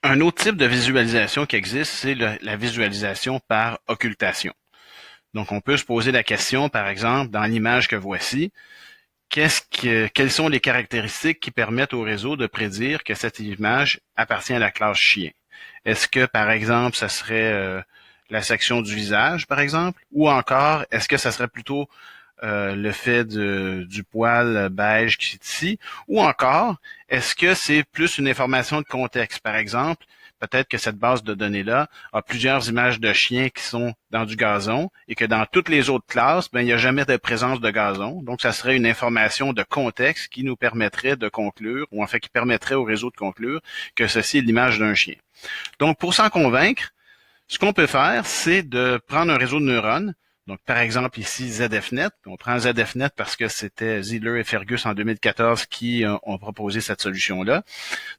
Un autre type de visualisation qui existe, c'est la visualisation par occultation. Donc, on peut se poser la question, par exemple, dans l'image que voici, quelles sont les caractéristiques qui permettent au réseau de prédire que cette image appartient à la classe chien? Est-ce que, par exemple, ça serait la section du visage, par exemple? Ou encore, est-ce que ça serait plutôt le fait du poil beige qui est ici? Ou encore, est-ce que c'est plus une information de contexte? Par exemple, peut-être que cette base de données-là a plusieurs images de chiens qui sont dans du gazon et que dans toutes les autres classes, ben, il n'y a jamais de présence de gazon. Donc, ça serait une information de contexte qui nous permettrait de conclure, ou en fait qui permettrait au réseau de conclure que ceci est l'image d'un chien. Donc, pour s'en convaincre, ce qu'on peut faire, c'est de prendre un réseau de neurones. Donc, par exemple, ici, ZFNet. On prend ZFNet parce que c'était Ziller et Fergus en 2014 qui ont proposé cette solution-là.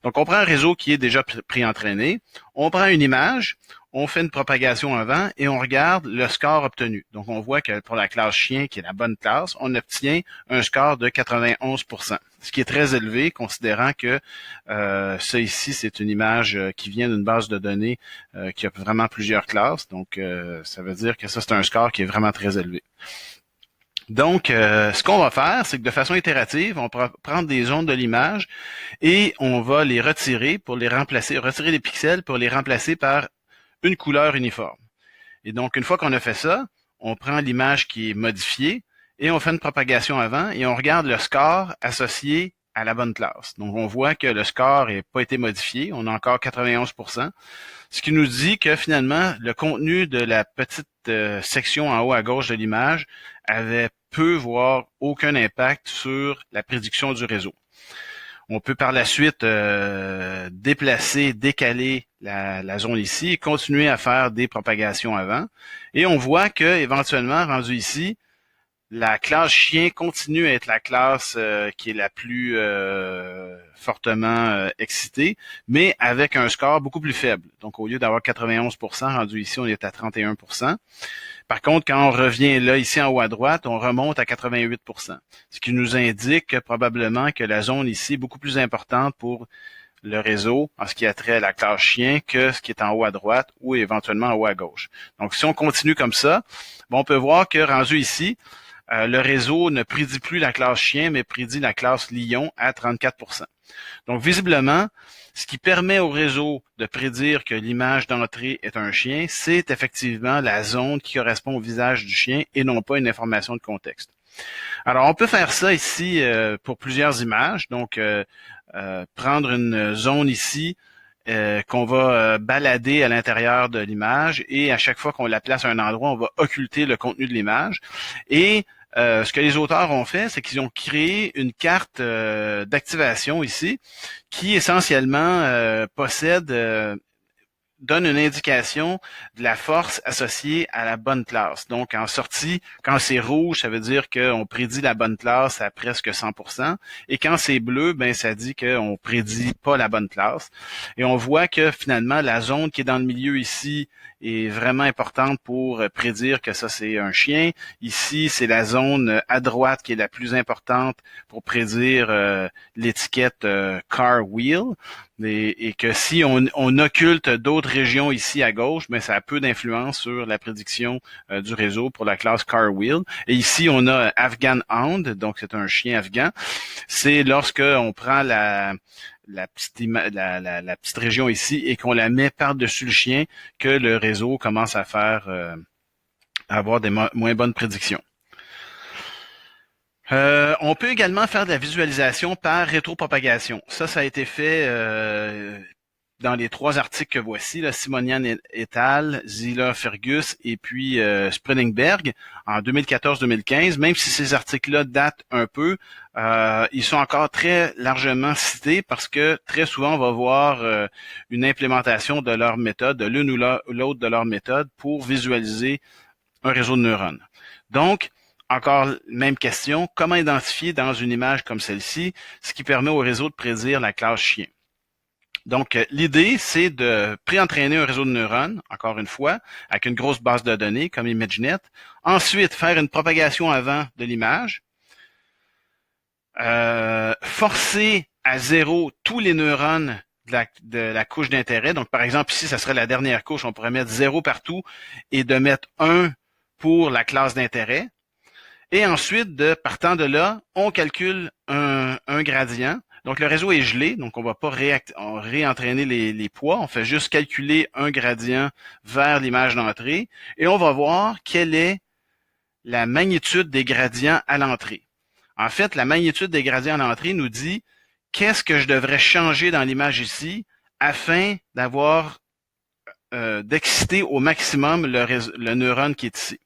Donc, on prend un réseau qui est déjà pré-entraîné. On prend une image, on fait une propagation avant et on regarde le score obtenu. Donc, on voit que pour la classe chien, qui est la bonne classe, on obtient un score de 91%, ce qui est très élevé, considérant que ça ici, c'est une image qui vient d'une base de données qui a vraiment plusieurs classes. Donc, ça veut dire que ça, c'est un score qui est vraiment très élevé. Donc, ce qu'on va faire, c'est que de façon itérative, on va prendre des zones de l'image et on va les retirer pour les remplacer, retirer les pixels pour les remplacer par une couleur uniforme. Et donc, une fois qu'on a fait ça, on prend l'image qui est modifiée et on fait une propagation avant et on regarde le score associé à la bonne classe. Donc, on voit que le score n'a pas été modifié, on a encore 91%, ce qui nous dit que finalement, le contenu de la petite section en haut à gauche de l'image avait peu, voire aucun impact sur la prédiction du réseau. On peut par la suite déplacer, décaler la zone ici et continuer à faire des propagations avant. Et on voit que éventuellement, rendu ici, la classe chien continue à être la classe qui est la plus fortement excitée, mais avec un score beaucoup plus faible. Donc, au lieu d'avoir 91%, rendu ici, on est à 31%. Par contre, quand on revient là, ici en haut à droite, on remonte à 88%. Ce qui nous indique probablement que la zone ici est beaucoup plus importante pour le réseau en ce qui a trait à la classe chien que ce qui est en haut à droite ou éventuellement en haut à gauche. Donc, si on continue comme ça, bon, on peut voir que rendu ici, le réseau ne prédit plus la classe chien, mais prédit la classe lion à 34%. Donc, visiblement, ce qui permet au réseau de prédire que l'image d'entrée est un chien, c'est effectivement la zone qui correspond au visage du chien et non pas une information de contexte. Alors, on peut faire ça ici pour plusieurs images. Donc, prendre une zone ici qu'on va balader à l'intérieur de l'image et à chaque fois qu'on la place à un endroit, on va occulter le contenu de l'image. Et ce que les auteurs ont fait, c'est qu'ils ont créé une carte d'activation ici qui essentiellement donne une indication de la force associée à la bonne classe. Donc, en sortie, quand c'est rouge, ça veut dire qu'on prédit la bonne classe à presque 100%. Et quand c'est bleu, ben ça dit qu'on prédit pas la bonne classe. Et on voit que finalement, la zone qui est dans le milieu ici est vraiment importante pour prédire que ça, c'est un chien. Ici, c'est la zone à droite qui est la plus importante pour prédire l'étiquette car wheel. Et que si on occulte d'autres régions ici à gauche, mais ça a peu d'influence sur la prédiction du réseau pour la classe Car Wheel. Et ici, on a Afghan Hound, donc c'est un chien afghan. C'est lorsque on prend la petite région ici et qu'on la met par-dessus le chien que le réseau commence à faire à avoir des moins bonnes prédictions. On peut également faire de la visualisation par rétropropagation. Ça a été fait dans les trois articles que voici, là, Simonian et al., Ziller, Fergus et puis Sprenningberg en 2014-2015. Même si ces articles-là datent un peu, ils sont encore très largement cités parce que très souvent on va voir une implémentation de leur méthode, de l'une ou l'autre de leur méthode pour visualiser un réseau de neurones. Donc, encore même question, comment identifier dans une image comme celle-ci ce qui permet au réseau de prédire la classe chien? Donc, l'idée, c'est de pré-entraîner un réseau de neurones, encore une fois, avec une grosse base de données comme ImageNet. Ensuite, faire une propagation avant de l'image. Forcer à zéro tous les neurones de la couche d'intérêt. Donc, par exemple, ici, ça serait la dernière couche. On pourrait mettre 0 partout et de mettre 1 pour la classe d'intérêt. Et ensuite, partant de là, on calcule un gradient. Donc, le réseau est gelé, donc on ne va pas réentraîner les poids. On fait juste calculer un gradient vers l'image d'entrée et on va voir quelle est la magnitude des gradients à l'entrée. En fait, la magnitude des gradients à l'entrée nous dit qu'est-ce que je devrais changer dans l'image ici afin d'avoir d'exciter au maximum le neurone qui est ici.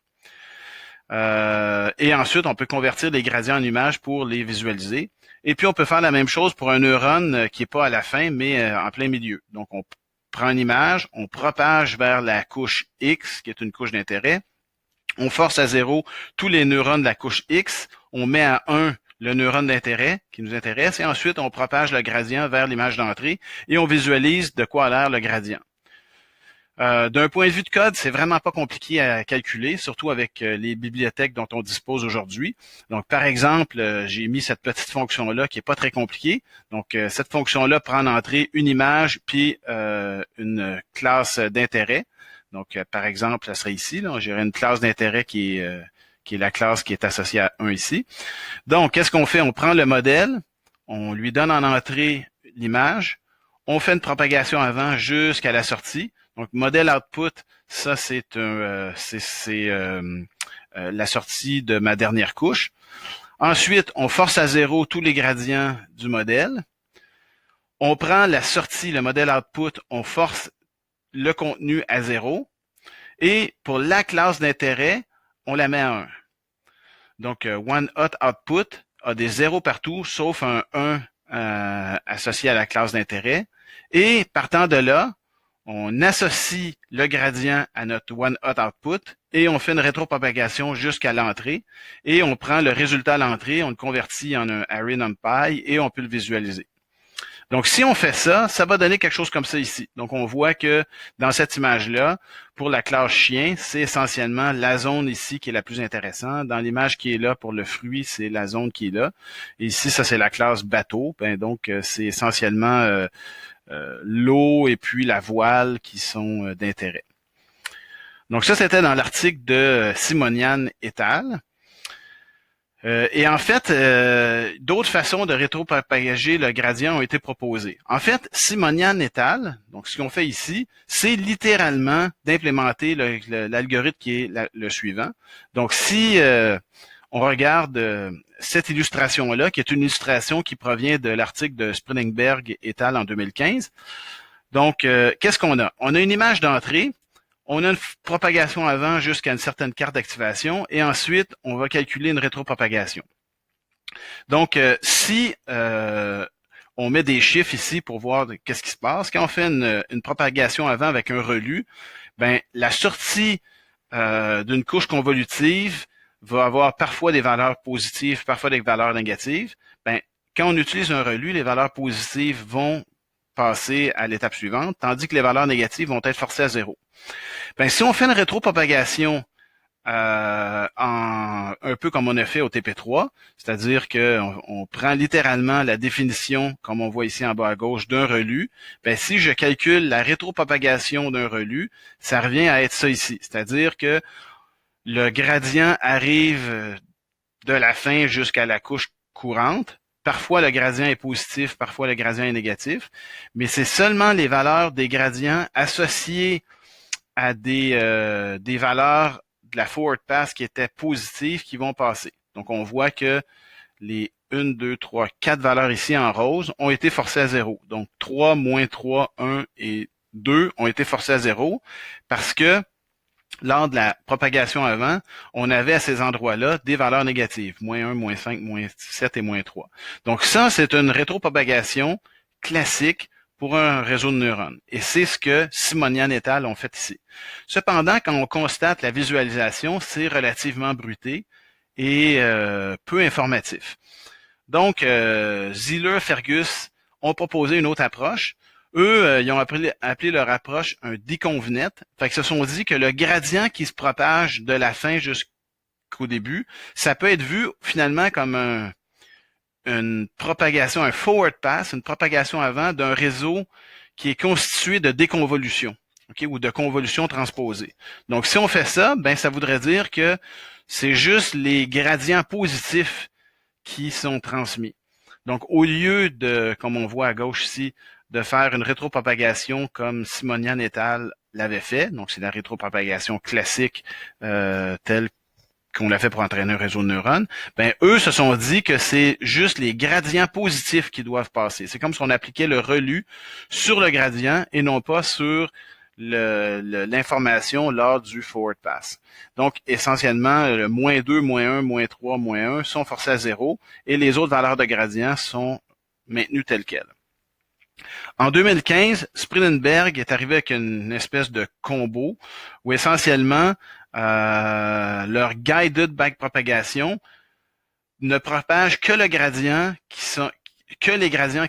Et ensuite, on peut convertir les gradients en images pour les visualiser. Et puis, on peut faire la même chose pour un neurone qui n'est pas à la fin, mais en plein milieu. Donc, on prend une image, on propage vers la couche X, qui est une couche d'intérêt. On force à 0 tous les neurones de la couche X. On met à 1 le neurone d'intérêt qui nous intéresse. Et ensuite, on propage le gradient vers l'image d'entrée et on visualise de quoi a l'air le gradient. D'un point de vue de code, c'est vraiment pas compliqué à calculer, surtout avec les bibliothèques dont on dispose aujourd'hui. Donc, par exemple, j'ai mis cette petite fonction-là qui est pas très compliquée. Donc, cette fonction-là prend en entrée une image puis une classe d'intérêt. Donc, par exemple, ça serait ici. J'aurais une classe d'intérêt qui est la classe qui est associée à 1 ici. Donc, qu'est-ce qu'on fait? On prend le modèle, on lui donne en entrée l'image, on fait une propagation avant jusqu'à la sortie. Donc, modèle output, ça, c'est la sortie de ma dernière couche. Ensuite, on force à 0 tous les gradients du modèle. On prend la sortie, le modèle output, on force le contenu à 0. Et pour la classe d'intérêt, on la met à 1. Donc, OneHotOutput a des 0 partout, sauf un 1 associé à la classe d'intérêt. Et partant de là, on associe le gradient à notre OneHotOutput et on fait une rétropropagation jusqu'à l'entrée. Et on prend le résultat à l'entrée, on le convertit en un array NumPy et on peut le visualiser. Donc, si on fait ça, ça va donner quelque chose comme ça ici. Donc, on voit que dans cette image-là, pour la classe chien, c'est essentiellement la zone ici qui est la plus intéressante. Dans l'image qui est là pour le fruit, c'est la zone qui est là. Et ici, ça, c'est la classe bateau. Donc, c'est essentiellement l'eau et puis la voile qui sont d'intérêt. Donc, ça, c'était dans l'article de Simonian et al. Et en fait, d'autres façons de rétropropager le gradient ont été proposées. En fait, Simonian et al., donc ce qu'on fait ici, c'est littéralement d'implémenter l'algorithme qui est le suivant. Donc, si on regarde cette illustration-là, qui est une illustration qui provient de l'article de Spriningberg et al. En 2015. Donc, qu'est-ce qu'on a? On a une image d'entrée. On a une propagation avant jusqu'à une certaine carte d'activation et ensuite, on va calculer une rétropropagation. Donc, si on met des chiffres ici pour voir qu'est-ce qui se passe, quand on fait une propagation avant avec un relu, ben la sortie d'une couche convolutive va avoir parfois des valeurs positives, parfois des valeurs négatives. Ben, quand on utilise un relu, les valeurs positives vont passer à l'étape suivante, tandis que les valeurs négatives vont être forcées à 0. Ben, si on fait une rétropropagation un peu comme on a fait au TP3, c'est-à-dire qu'on prend littéralement la définition, comme on voit ici en bas à gauche, d'un relu, ben, si je calcule la rétropropagation d'un relu, ça revient à être ça ici, c'est-à-dire que le gradient arrive de la fin jusqu'à la couche courante. Parfois, le gradient est positif, parfois le gradient est négatif, mais c'est seulement les valeurs des gradients associées à des valeurs de la forward pass qui étaient positives qui vont passer. Donc, on voit que les 1, 2, 3, 4 valeurs ici en rose ont été forcées à 0. Donc, 3, moins 3, 1 et 2 ont été forcés à 0 parce que lors de la propagation avant, on avait à ces endroits-là des valeurs négatives, moins 1, moins 5, moins 7 et moins 3. Donc, ça, c'est une rétropropagation classique pour un réseau de neurones. Et c'est ce que Simonian et al. Ont fait ici. Cependant, quand on constate la visualisation, c'est relativement bruté et peu informatif. Donc, Ziller, Fergus ont proposé une autre approche. Eux, ils ont appelé leur approche un deconvnet. Fait que se sont dit que le gradient qui se propage de la fin jusqu'au début, ça peut être vu finalement comme une propagation, un forward pass, une propagation avant d'un réseau qui est constitué de déconvolution, okay, ou de convolution transposée. Donc, si on fait ça, ben ça voudrait dire que c'est juste les gradients positifs qui sont transmis. Donc, au lieu de, comme on voit à gauche ici, de faire une rétropropagation comme Simonian et al. L'avait fait, donc c'est la rétropropagation classique telle qu'on l'a fait pour entraîner un réseau de neurones, ben eux se sont dit que c'est juste les gradients positifs qui doivent passer. C'est comme si on appliquait le relu sur le gradient et non pas sur l'information lors du forward pass. Donc, essentiellement, le -2, -1, -3, -1 sont forcés à 0 et les autres valeurs de gradient sont maintenues telles quelles. En 2015, Spreedenberg est arrivé avec une espèce de combo où essentiellement leur guided backpropagation ne propage que les gradients qui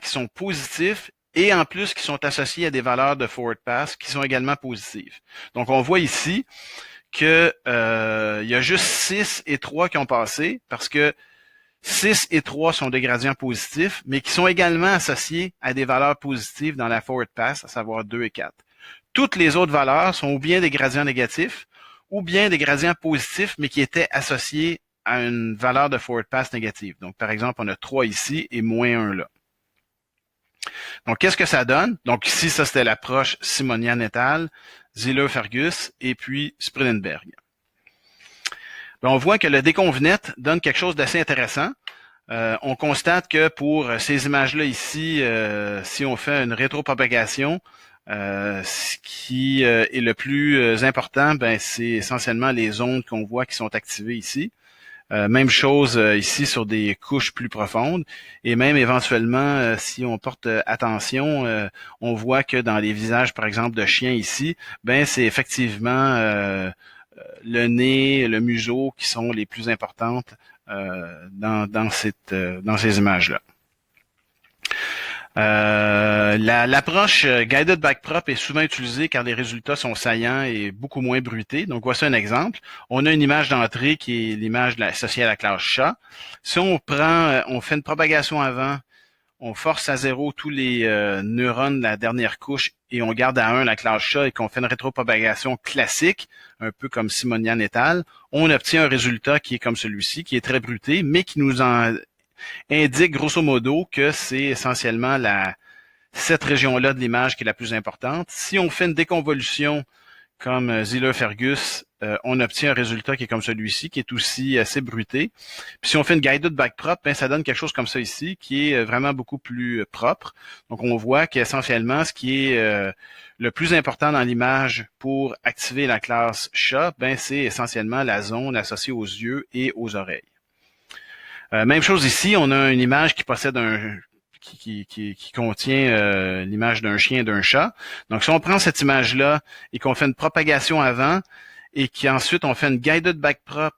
sont positifs et en plus qui sont associés à des valeurs de forward pass qui sont également positives. Donc on voit ici que il y a juste 6 et 3 qui ont passé parce que 6 et 3 sont des gradients positifs, mais qui sont également associés à des valeurs positives dans la forward pass, à savoir 2 et 4. Toutes les autres valeurs sont ou bien des gradients négatifs, ou bien des gradients positifs, mais qui étaient associés à une valeur de forward pass négative. Donc, par exemple, on a 3 ici et -1 là. Donc, qu'est-ce que ça donne? Donc, ici, ça, c'était l'approche Simonian et al., Ziller-Fergus et puis Spreedenberg. On voit que le déconvenet donne quelque chose d'assez intéressant. On constate que pour ces images-là ici, si on fait une rétropropagation, ce qui est le plus important, ben, c'est essentiellement les ondes qu'on voit qui sont activées ici. Même chose ici sur des couches plus profondes. Et même éventuellement, si on porte attention, on voit que dans les visages, par exemple, de chiens ici, ben c'est effectivement le nez, le museau qui sont les plus importantes dans ces images-là. L'approche Guided Backprop est souvent utilisée car les résultats sont saillants et beaucoup moins bruités. Donc, voici un exemple. On a une image d'entrée qui est l'image associée à la classe chat. Si on fait une propagation avant, on force à 0 tous les neurones de la dernière couche et on garde à 1 la classe chat et qu'on fait une rétropropagation classique, un peu comme Simonian et al., on obtient un résultat qui est comme celui-ci, qui est très bruité, mais qui nous indique grosso modo que c'est essentiellement cette région-là de l'image qui est la plus importante. Si on fait une déconvolution comme Ziller-Fergus, on obtient un résultat qui est comme celui-ci, qui est aussi assez bruité. Puis si on fait une guided backprop, ben ça donne quelque chose comme ça ici, qui est vraiment beaucoup plus propre. Donc on voit qu'essentiellement, ce qui est le plus important dans l'image pour activer la classe chat, ben c'est essentiellement la zone associée aux yeux et aux oreilles. Même chose ici, on a une image qui possède qui contient l'image d'un chien et d'un chat. Donc, si on prend cette image-là et qu'on fait une propagation avant et qu'ensuite on fait une guided backprop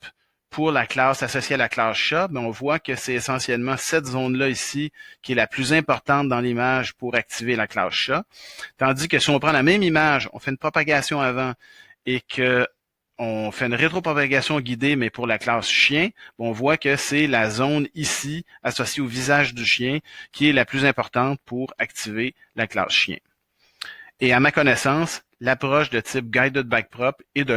pour la classe associée à la classe chat, ben on voit que c'est essentiellement cette zone-là ici qui est la plus importante dans l'image pour activer la classe chat. Tandis que si on prend la même image, on fait une propagation avant et que on fait une rétropropagation guidée, mais pour la classe chien, on voit que c'est la zone ici, associée au visage du chien, qui est la plus importante pour activer la classe chien. Et à ma connaissance, l'approche de type Guided Backprop est de